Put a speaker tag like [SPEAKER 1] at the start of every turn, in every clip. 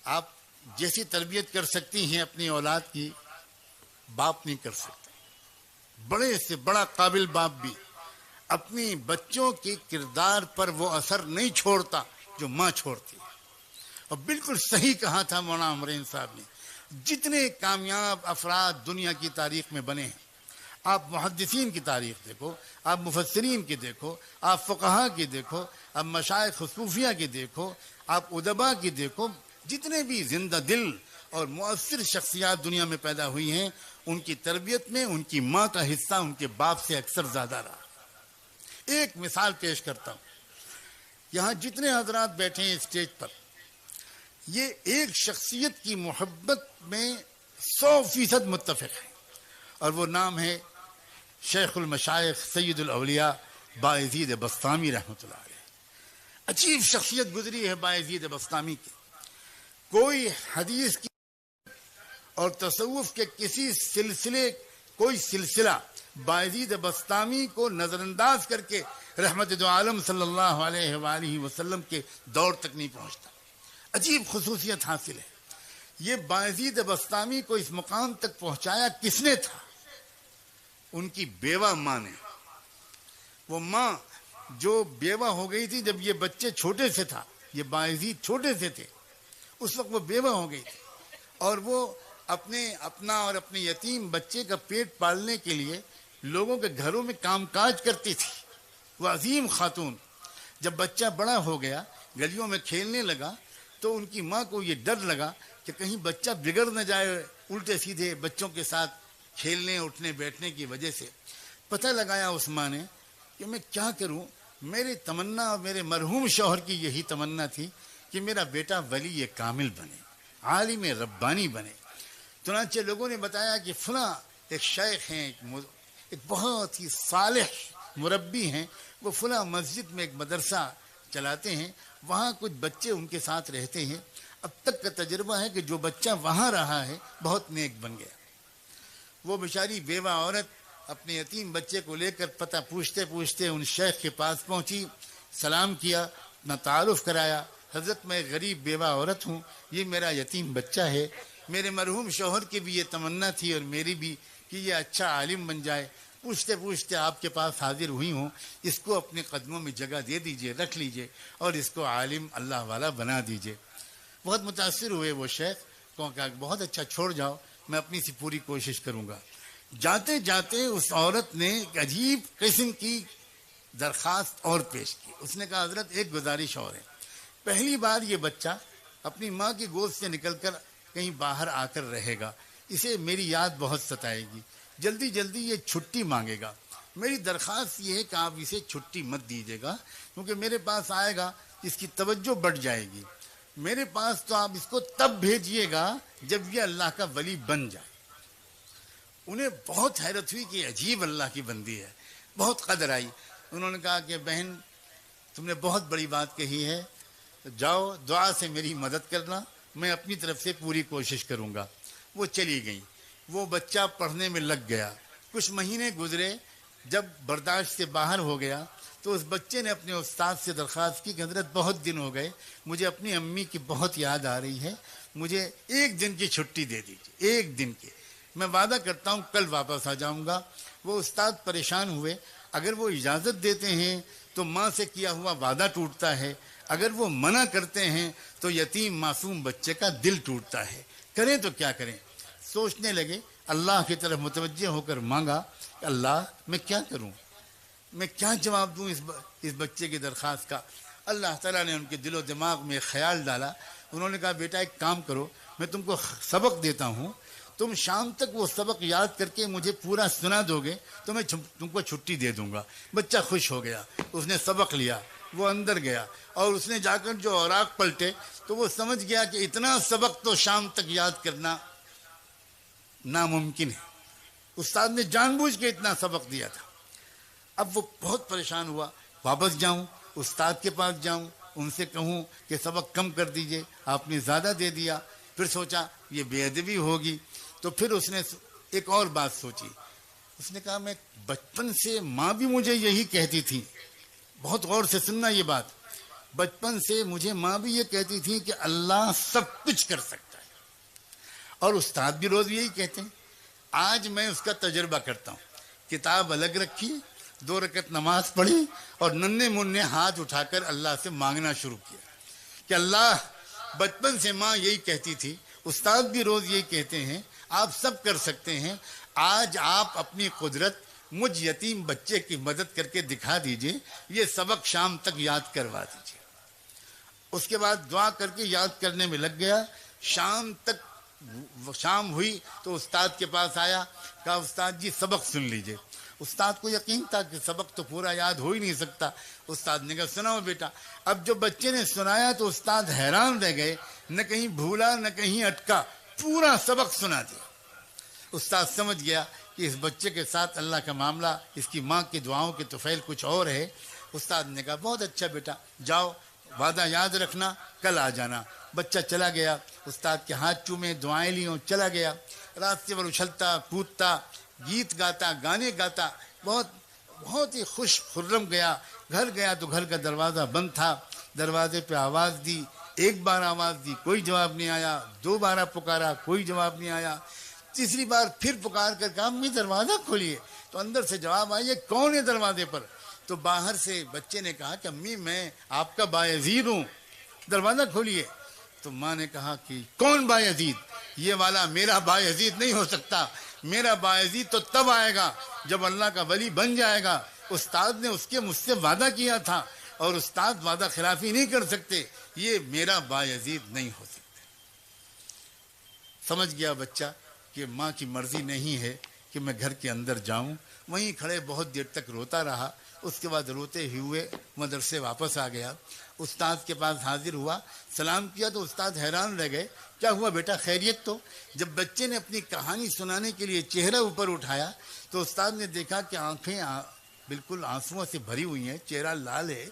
[SPEAKER 1] آپ جیسی تربیت کر سکتی ہیں اپنی اولاد کی، باپ نہیں کر سکتا. بڑے سے بڑا قابل باپ بھی اپنی بچوں کے کردار پر وہ اثر نہیں چھوڑتا جو ماں چھوڑتی ہے. اور بالکل صحیح کہا تھا مولانا عمرین صاحب نے. جتنے کامیاب افراد دنیا کی تاریخ میں بنے ہیں، آپ محدثین کی تاریخ دیکھو، آپ مفسرین کی دیکھو، آپ فقہا کی دیکھو، آپ مشائخ صوفیہ کی دیکھو، آپ ادبا کی دیکھو، جتنے بھی زندہ دل اور مؤثر شخصیات دنیا میں پیدا ہوئی ہیں، ان کی تربیت میں ان کی ماں کا حصہ ان کے باپ سے اکثر زیادہ رہا. ایک مثال پیش کرتا ہوں. یہاں جتنے حضرات بیٹھے ہیں اسٹیج پر، یہ ایک شخصیت کی محبت میں 100% متفق ہیں، اور وہ نام ہے شیخ المشائخ سید الاولیاء بایزید بسطامی رحمۃ اللہ علیہ. عجیب شخصیت گزری ہے بایزید بسطامی کی. کوئی حدیث کی اور تصوف کے کوئی سلسلہ بایزید بسطامی کو نظر انداز کر کے رحمت دو عالم صلی اللہ علیہ وآلہ وسلم کے دور تک نہیں پہنچتا. عجیب خصوصیت حاصل ہے. یہ بایزید بسطامی کو اس مقام تک پہنچایا کس نے تھا؟ ان کی بیوہ ماں نے. وہ ماں جو بیوہ ہو گئی تھی جب یہ بچے چھوٹے سے تھا، یہ بایزید چھوٹے سے تھے، اس وقت وہ بیوہ ہو گئی تھی، اور وہ اپنا اور اپنے یتیم بچے کا پیٹ پالنے کے لیے لوگوں کے گھروں میں کام کاج کرتی تھی. وہ عظیم خاتون. جب بچہ بڑا ہو گیا، گلیوں میں کھیلنے لگا، تو ان کی ماں کو یہ ڈر لگا کہ کہیں بچہ بگڑ نہ جائے الٹے سیدھے بچوں کے ساتھ کھیلنے اٹھنے بیٹھنے کی وجہ سے. پتہ لگایا اس ماں نے کہ میں کیا کروں. میری تمنا اور میرے مرحوم شوہر کی یہی تمنا تھی کہ میرا بیٹا ولی کامل بنے، عالم ربانی بنے. چنانچہ لوگوں نے بتایا کہ فلاں ایک شیخ ہیں، ایک بہت ہی صالح مربی ہیں، وہ فلاں مسجد میں ایک مدرسہ چلاتے ہیں، وہاں کچھ بچے ان کے ساتھ رہتے ہیں. اب تک کا تجربہ ہے کہ جو بچہ وہاں رہا ہے بہت نیک بن گیا. وہ بیچاری بیوہ عورت اپنے یتیم بچے کو لے کر پتہ پوچھتے پوچھتے ان شیخ کے پاس پہنچی، سلام کیا، اپنا تعارف کرایا. حضرت میں غریب بیوہ عورت ہوں، یہ میرا یتیم بچہ ہے. میرے مرحوم شوہر کی بھی یہ تمنا تھی اور میری بھی کہ یہ اچھا عالم بن جائے. پوچھتے پوچھتے آپ کے پاس حاضر ہوئی ہوں، اس کو اپنے قدموں میں جگہ دے دیجئے، رکھ لیجئے، اور اس کو عالم اللہ والا بنا دیجئے. بہت متاثر ہوئے وہ شیخ. کہا بہت اچھا، چھوڑ جاؤ، میں اپنی سی پوری کوشش کروں گا. جاتے جاتے اس عورت نے ایک عجیب قسم کی درخواست اور پیش کی. اس نے کہا حضرت ایک گزارش اور ہے. پہلی بار یہ بچہ اپنی ماں کی گود سے نکل کر کہیں باہر آ کر رہے گا، اسے میری یاد بہت ستائے گی، جلدی جلدی یہ چھٹی مانگے گا. میری درخواست یہ ہے کہ آپ اسے چھٹی مت دیجیے گا، کیونکہ میرے پاس آئے گا اس کی توجہ بڑھ جائے گی. میرے پاس تو آپ اس کو تب بھیجیے گا جب یہ اللہ کا ولی بن جائے. انہیں بہت حیرت ہوئی کہ عجیب اللہ کی بندی ہے، بہت قدر آئی. انہوں نے کہا کہ بہن تم نے بہت بڑی بات کہی ہے، جاؤ دعا سے میری مدد کرنا، میں اپنی طرف سے پوری کوشش کروں گا. وہ چلی گئی. وہ بچہ پڑھنے میں لگ گیا. کچھ مہینے گزرے. جب برداشت سے باہر ہو گیا تو اس بچے نے اپنے استاد سے درخواست کی کہ حضرت بہت دن ہو گئے، مجھے اپنی امی کی بہت یاد آ رہی ہے، مجھے ایک دن کی چھٹی دے دیجیے، ایک دن کی. میں وعدہ کرتا ہوں کل واپس آ جاؤں گا. وہ استاد پریشان ہوئے. اگر وہ اجازت دیتے ہیں تو ماں سے کیا ہوا وعدہ ٹوٹتا ہے، اگر وہ منع کرتے ہیں تو یتیم معصوم بچے کا دل ٹوٹتا ہے. کریں تو کیا کریں؟ سوچنے لگے. اللہ کی طرف متوجہ ہو کر مانگا کہ اللہ میں کیا کروں، میں کیا جواب دوں اس بچے کی درخواست کا. اللہ تعالیٰ نے ان کے دل و دماغ میں خیال ڈالا. انہوں نے کہا بیٹا ایک کام کرو، میں تم کو سبق دیتا ہوں، تم شام تک وہ سبق یاد کر کے مجھے پورا سنا دو گے تو میں تم کو چھٹی دے دوں گا. بچہ خوش ہو گیا. اس نے سبق لیا، وہ اندر گیا اور اس نے جا کر جو اوراق پلٹے تو وہ سمجھ گیا کہ اتنا سبق تو شام تک یاد کرنا ناممکن ہے. استاد نے جان بوجھ کے اتنا سبق دیا تھا. اب وہ بہت پریشان ہوا. واپس جاؤں، استاد کے پاس جاؤں، ان سے کہوں کہ سبق کم کر دیجئے، آپ نے زیادہ دے دیا. پھر سوچا یہ بے ادبی ہوگی، تو پھر اس نے ایک اور بات سوچی. اس نے کہا میں بچپن سے ماں بھی مجھے یہی کہتی تھی. بہت غور سے سننا یہ بات. بچپن سے مجھے ماں بھی یہ کہتی تھی کہ اللہ سب کچھ کر سکتا ہے، اور استاد بھی روز یہی کہتے ہیں۔ آج میں اس کا تجربہ کرتا ہوں، کتاب الگ رکھی، 2 رکعت نماز پڑھی اور ننھے منھے ہاتھ اٹھا کر اللہ سے مانگنا شروع کیا کہ اللہ، بچپن سے ماں یہی کہتی تھی، استاد بھی روز یہی کہتے ہیں، آپ سب کر سکتے ہیں، آج آپ اپنی قدرت مجھ یتیم بچے کی مدد کر کے دکھا دیجئے، یہ سبق شام تک یاد کروا دیجئے۔ اس کے بعد دعا کر کے یاد کرنے میں لگ گیا، شام ہوئی تو استاد کے پاس آیا، کہا استاد جی سبق سن لیجئے۔ استاد کو یقین تھا کہ سبق تو پورا یاد ہو ہی نہیں سکتا۔ استاد نے کہا سناؤ بیٹا۔ اب جو بچے نے سنایا تو استاد حیران رہ گئے، نہ کہیں بھولا نہ کہیں اٹکا، پورا سبق سنا دیا۔ استاد سمجھ گیا کہ اس بچے کے ساتھ اللہ کا معاملہ، اس کی ماں کی دعاؤں کے طفیل کچھ اور ہے۔ استاد نے کہا بہت اچھا بیٹا، جاؤ وعدہ یاد رکھنا، کل آ جانا۔ بچہ چلا گیا، استاد کے ہاتھ چومے، دعائیں لیوں، چلا گیا۔ راستے پر اچھلتا کودتا، گیت گاتا، گانے گاتا، بہت ہی خوش خرم گیا۔ گھر گیا تو گھر کا دروازہ بند تھا۔ دروازے پہ آواز دی، 1 بار آواز دی، کوئی جواب نہیں آیا۔ 2 بار پکارا، کوئی جواب نہیں آیا۔ تیسری بار پھر پکار کر کہا امی دروازہ کھولیے، تو اندر سے جواب آیا یہ کون ہے دروازے پر؟ تو باہر سے بچے نے کہا کہ امی میں آپ کا بایزید ہوں، دروازہ کھولیے۔ تو ماں نے کہا کہ کون بایزید؟ یہ والا میرا بایزید نہیں ہو سکتا، میرا بایزید تو تب آئے گا جب اللہ کا ولی بن جائے گا۔ استاد نے مجھ سے وعدہ کیا تھا، اور استاد وعدہ خلافی نہیں کر سکتے، یہ میرا بایزید نہیں ہو سکتا۔ سمجھ گیا بچہ کہ ماں کی مرضی نہیں ہے کہ میں گھر کے اندر جاؤں۔ وہیں کھڑے بہت دیر تک روتا رہا۔ اس کے بعد روتے ہوئے مدرسے واپس آ گیا۔ استاد کے پاس حاضر ہوا، سلام کیا تو استاد حیران رہ گئے، کیا ہوا بیٹا خیریت؟ تو جب بچے نے اپنی کہانی سنانے کے لیے چہرہ اوپر اٹھایا تو استاد نے دیکھا کہ آنکھیں بالکل آنسوؤں سے بھری ہوئی ہیں، چہرہ لال ہے۔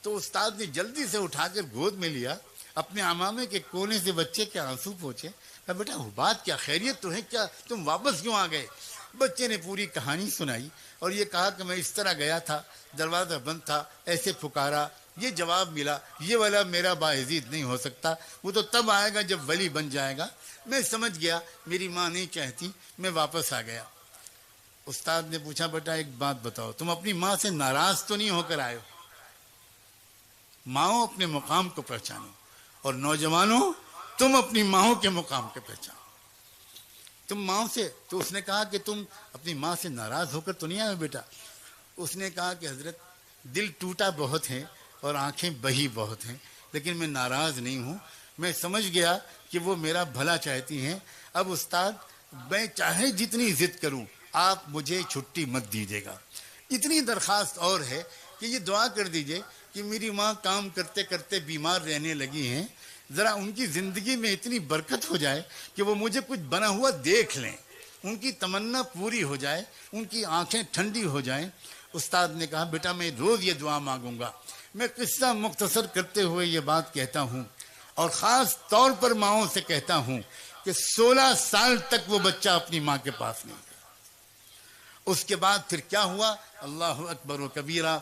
[SPEAKER 1] تو استاد نے جلدی سے اٹھا کر گود میں لیا، اپنے عمامے کے کونے سے بچے کے آنسو پوچھے، کہا بیٹا بات کیا، خیریت تو ہے؟ کیا تم واپس کیوں آ گئے؟ بچے نے پوری کہانی سنائی اور یہ کہا کہ میں اس طرح گیا تھا، دروازہ بند تھا، ایسے پکارا، یہ جواب ملا، یہ والا میرا باعزید نہیں ہو سکتا، وہ تو تب آئے گا جب ولی بن جائے گا۔ میں سمجھ گیا میری ماں نہیں چاہتی، میں واپس آ گیا۔ استاد نے پوچھا بیٹا ایک بات بتاؤ، تم اپنی ماں سے ناراض تو نہیں ہو کر آئے ہو؟ ماؤں اپنے مقام کو پہچانو، اور نوجوانوں تم اپنی ماؤں کے مقام کو پہچانو۔ تم ماں سے، تو اس نے کہا کہ تم اپنی ماں سے ناراض ہو کر تو نہیں آئے بیٹا؟ اس نے کہا کہ حضرت دل ٹوٹا بہت ہے اور آنکھیں بہی بہت ہیں، لیکن میں ناراض نہیں ہوں، میں سمجھ گیا کہ وہ میرا بھلا چاہتی ہیں۔ اب استاد میں چاہے جتنی ضد کروں آپ مجھے چھٹی مت دیجیے گا۔ اتنی درخواست اور ہے کہ یہ دعا کر دیجئے کہ میری ماں کام کرتے کرتے بیمار رہنے لگی ہیں، ذرا ان کی زندگی میں اتنی برکت ہو جائے کہ وہ مجھے کچھ بنا ہوا دیکھ لیں، ان کی تمنا پوری ہو جائے، ان کی آنکھیں ٹھنڈی ہو جائیں۔ استاد نے کہا بیٹا میں روز یہ دعا مانگوں گا۔ میں قصہ مختصر کرتے ہوئے یہ بات کہتا ہوں، اور خاص طور پر ماؤں سے کہتا ہوں کہ 16 سال تک وہ بچہ اپنی ماں کے پاس نہیں گیا۔ اس کے بعد پھر کیا ہوا؟ اللہ اکبر و کبیرہ۔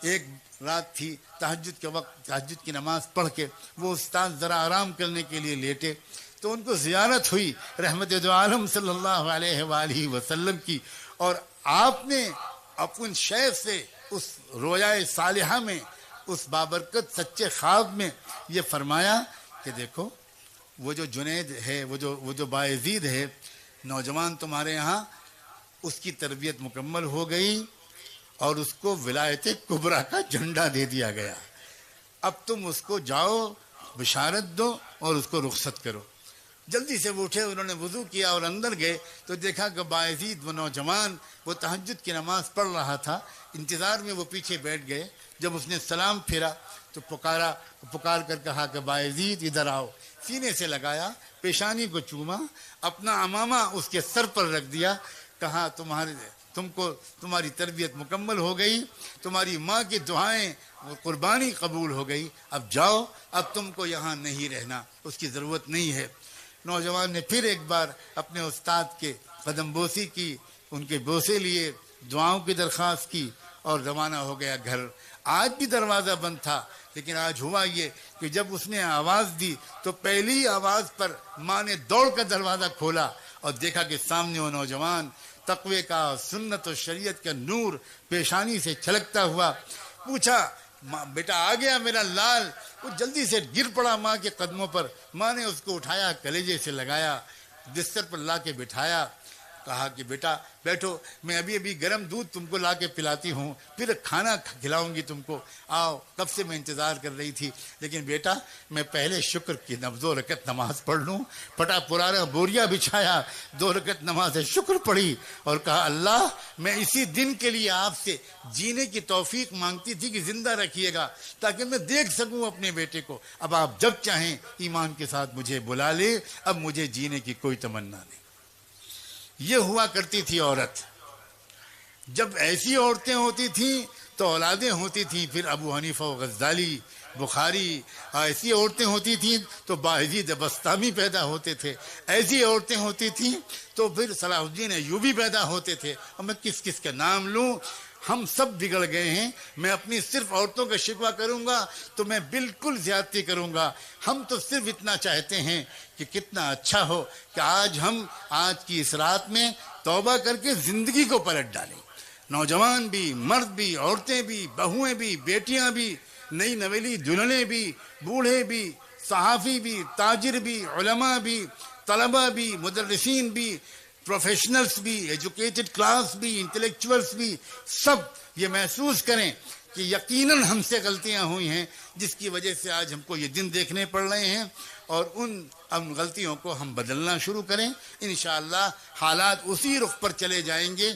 [SPEAKER 1] ایک رات تھی، تہجد کے وقت تہجد کی نماز پڑھ کے وہ استاد ذرا آرام کرنے کے لیے لیٹے تو ان کو زیارت ہوئی رحمت دو عالم صلی اللہ علیہ وآلہ وسلم کی، اور آپ نے اپن شیخ سے اس رویائے صالحہ میں، اس بابرکت سچے خواب میں یہ فرمایا کہ دیکھو وہ جو جنید ہے، وہ جو باعزید ہے، نوجوان تمہارے یہاں، اس کی تربیت مکمل ہو گئی اور اس کو ولایت کبریٰ کا جھنڈا دے دیا گیا۔ اب تم اس کو جاؤ بشارت دو اور اس کو رخصت کرو۔ جلدی سے وہ اٹھے، انہوں نے وضو کیا اور اندر گئے تو دیکھا کہ باعزید وہ نوجوان وہ تہجد کی نماز پڑھ رہا تھا، انتظار میں وہ پیچھے بیٹھ گئے۔ جب اس نے سلام پھیرا تو پکار کر کہا کہ باعزید ادھر آؤ۔ سینے سے لگایا، پیشانی کو چوما، اپنا عمامہ اس کے سر پر رکھ دیا، کہا تمہاری تربیت مکمل ہو گئی، تمہاری ماں کی دعائیں قربانی قبول ہو گئی، اب جاؤ، اب تم کو یہاں نہیں رہنا، اس کی ضرورت نہیں ہے۔ نوجوان نے پھر ایک بار اپنے استاد کے قدم بوسی کی، ان کے بوسے لیے، دعاؤں کی درخواست کی اور روانہ ہو گیا گھر۔ آج بھی دروازہ بند تھا، لیکن آج ہوا یہ کہ جب اس نے آواز دی تو پہلی آواز پر ماں نے دوڑ کر دروازہ کھولا اور دیکھا کہ سامنے وہ نوجوان تقوی کا، سنت و شریعت کا نور پیشانی سے چھلکتا ہوا. پوچھا بیٹا آ گیا میرا لال؟ وہ جلدی سے گر پڑا ماں کے قدموں پر. ماں نے اس کو اٹھایا، کلیجے سے لگایا، بستر پر لا کے بٹھایا، کہا کہ بیٹا بیٹھو، میں ابھی ابھی گرم دودھ تم کو لا کے پلاتی ہوں، پھر کھانا کھلاؤں گی تم کو، آؤ، کب سے میں انتظار کر رہی تھی. لیکن بیٹا میں پہلے شکر کی 2 رکعت نماز پڑھ لوں. پٹا پرانا بوریا بچھایا، 2 رکعت نماز شکر پڑھی اور کہا اللہ میں اسی دن کے لیے آپ سے جینے کی توفیق مانگتی تھی کہ زندہ رکھیے گا تاکہ میں دیکھ سکوں اپنے بیٹے کو. اب آپ جب چاہیں ایمان کے ساتھ مجھے بلا لے، اب مجھے جینے کی کوئی تمنا نہیں. یہ ہوا کرتی تھی عورت. جب ایسی عورتیں ہوتی تھیں تو اولادیں ہوتی تھیں. پھر ابو حنیفہ و غزالی، بخاری، ایسی عورتیں ہوتی تھیں تو باعزید بسطامی پیدا ہوتے تھے. ایسی عورتیں ہوتی تھیں تو پھر صلاح الدین ایوبی پیدا ہوتے تھے. اور میں کس کس کا نام لوں؟ ہم سب بگڑ گئے ہیں. میں اپنی صرف عورتوں کا شکوہ کروں گا تو میں بالکل زیادتی کروں گا. ہم تو صرف اتنا چاہتے ہیں کہ کتنا اچھا ہو کہ آج کی اس رات میں توبہ کر کے زندگی کو پلٹ ڈالیں. نوجوان بھی، مرد بھی، عورتیں بھی، بہویں بھی، بیٹیاں بھی، نئی نویلی دلہنیں بھی، بوڑھے بھی، صحافی بھی، تاجر بھی، علماء بھی، طلبہ بھی، مدرسین بھی، پروفیشنلز بھی، ایجوکیٹڈ کلاس بھی، انٹلیکچوئلز بھی، سب یہ محسوس کریں کہ یقیناً ہم سے غلطیاں ہوئی ہیں جس کی وجہ سے آج ہم کو یہ دن دیکھنے پڑ رہے ہیں، اور ان غلطیوں کو ہم بدلنا شروع کریں. انشاءاللہ حالات اسی رخ پر چلے جائیں گے.